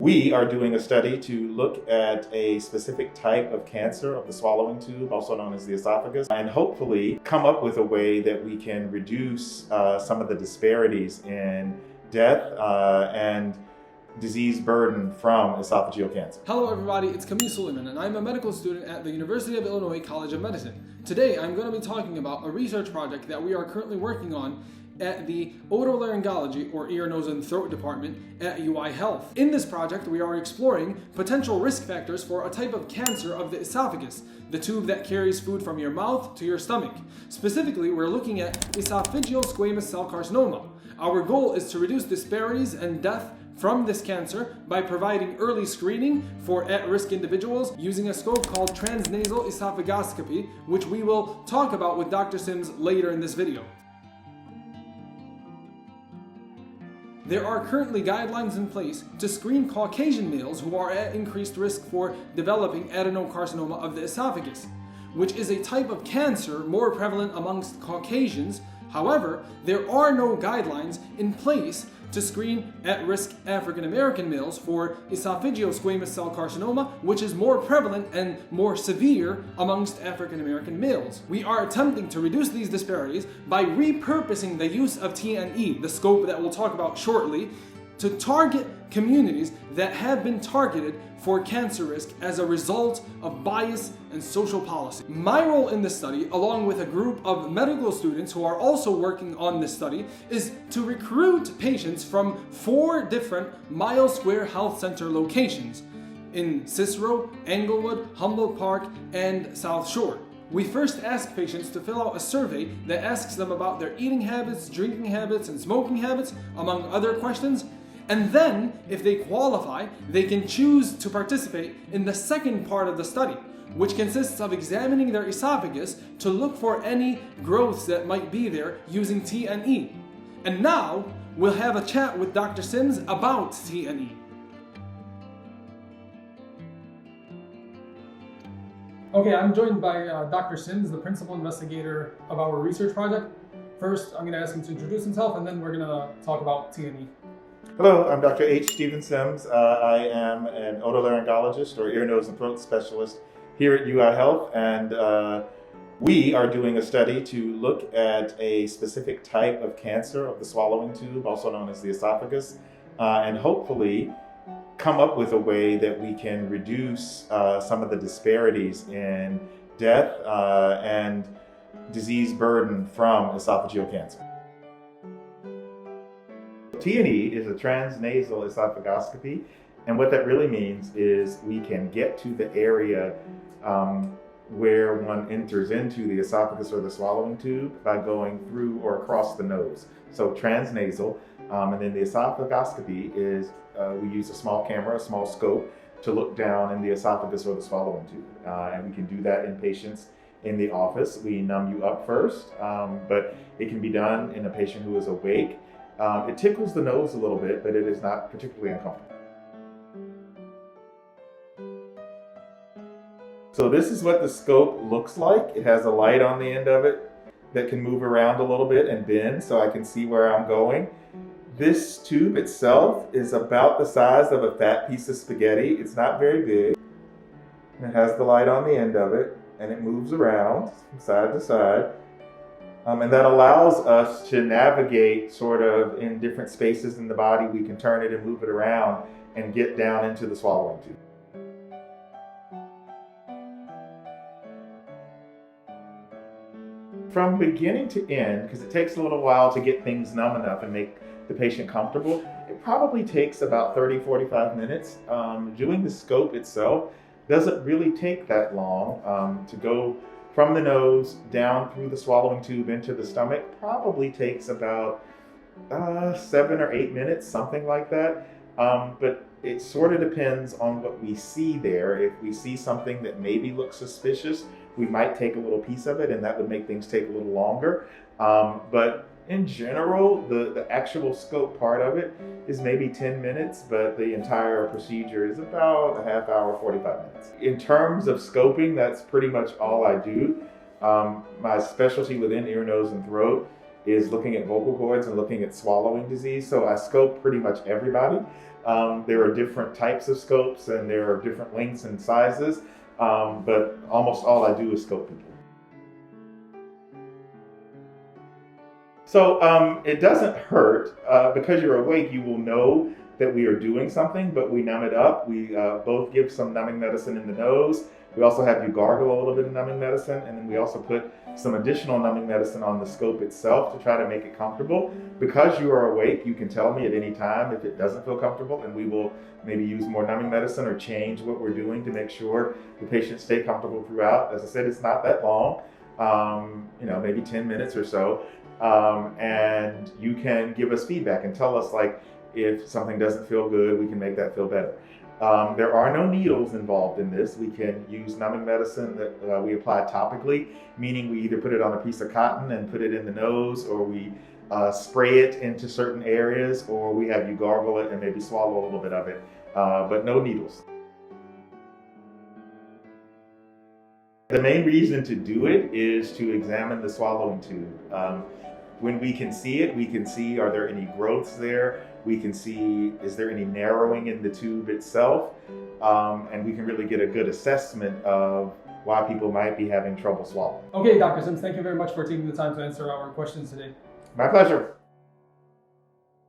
We are doing a study to look at a specific type of cancer of the swallowing tube, also known as the esophagus, and hopefully come up with a way that we can reduce some of the disparities in death and disease burden from esophageal cancer. Hello everybody, it's Camille Suleiman and I'm a medical student at the University of Illinois College of Medicine. Today I'm going to be talking about a research project that we are currently working on at the Otolaryngology or Ear, Nose, and Throat Department at UI Health. In this project we are exploring potential risk factors for a type of cancer of the esophagus, the tube that carries food from your mouth to your stomach. Specifically, we're looking at Esophageal Squamous Cell Carcinoma. Our goal is to reduce disparities and death from this cancer by providing early screening for at-risk individuals using a scope called Transnasal Esophagoscopy, which we will talk about with Dr. Sims later in this video. There are currently guidelines in place to screen Caucasian males who are at increased risk for developing adenocarcinoma of the esophagus, which is a type of cancer more prevalent amongst Caucasians. However, there are no guidelines in place to screen at-risk African American males for esophageal squamous cell carcinoma, which is more prevalent and more severe amongst African American males. We are attempting to reduce these disparities by repurposing the use of TNE, the scope that we'll talk about shortly, to target communities that have been targeted for cancer risk as a result of bias and social policy. My role in this study, along with a group of medical students who are also working on this study, is to recruit patients from 4 different Mile Square Health Center locations in Cicero, Englewood, Humboldt Park, and South Shore. We first ask patients to fill out a survey that asks them about their eating habits, drinking habits, and smoking habits, among other questions. And then, if they qualify, they can choose to participate in the second part of the study, which consists of examining their esophagus to look for any growths that might be there using TNE. And now, we'll have a chat with Dr. Sims about TNE. Okay, I'm joined by Dr. Sims, the principal investigator of our research project. First, I'm going to ask him to introduce himself, and then we're going to talk about TNE. Hello, I'm Dr. H. Stephen Sims. I am an otolaryngologist or ear, nose, and throat specialist here at UI Health, and we are doing a study to look at a specific type of cancer of the swallowing tube, also known as the esophagus, and hopefully come up with a way that we can reduce some of the disparities in death and disease burden from esophageal cancer. TNE is a transnasal esophagoscopy, and what that really means is we can get to the area where one enters into the esophagus or the swallowing tube by going through or across the nose. So transnasal, and then the esophagoscopy is we use a small camera, a small scope, to look down in the esophagus or the swallowing tube, and we can do that in patients in the office. We numb you up first, but it can be done in a patient who is awake. It tickles the nose a little bit, but it is not particularly uncomfortable. So this is what the scope looks like. It has a light on the end of it that can move around a little bit and bend so I can see where I'm going. This tube itself is about the size of a fat piece of spaghetti. It's not very big. It has the light on the end of it, and it moves around from side to side. And that allows us to navigate sort of in different spaces in the body. We can turn it and move it around and get down into the swallowing tube. From beginning to end, because it takes a little while to get things numb enough and make the patient comfortable, it probably takes about 30-45 minutes. Doing the scope itself doesn't really take that long. To go from the nose down through the swallowing tube into the stomach probably takes about 7 or 8 minutes, something like that. But it sort of depends on what we see there. If we see something that maybe looks suspicious, we might take a little piece of it, and that would make things take a little longer. But in general, the actual scope part of it is maybe 10 minutes, but the entire procedure is about a half hour, 45 minutes. In terms of scoping, that's pretty much all I do. My specialty within ear, nose, and throat is looking at vocal cords and looking at swallowing disease. So I scope pretty much everybody. There are different types of scopes and there are different lengths and sizes, but almost all I do is scope people. So it doesn't hurt. Because you're awake, you will know that we are doing something, but we numb it up. We both give some numbing medicine in the nose. We also have you gargle a little bit of numbing medicine, and then we also put some additional numbing medicine on the scope itself to try to make it comfortable. Because you are awake, you can tell me at any time if it doesn't feel comfortable, and we will maybe use more numbing medicine or change what we're doing to make sure the patient stay comfortable throughout. As I said, it's not that long, maybe 10 minutes or so. And you can give us feedback and tell us, like, if something doesn't feel good, we can make that feel better. There are no needles involved in this. We can use numbing medicine that we apply topically, meaning we either put it on a piece of cotton and put it in the nose, or we spray it into certain areas, or we have you gargle it and maybe swallow a little bit of it, but no needles. The main reason to do it is to examine the swallowing tube. When we can see it, we can see, are there any growths there? We can see, is there any narrowing in the tube itself? And we can really get a good assessment of why people might be having trouble swallowing. Okay, Dr. Sims, thank you very much for taking the time to answer our questions today. My pleasure.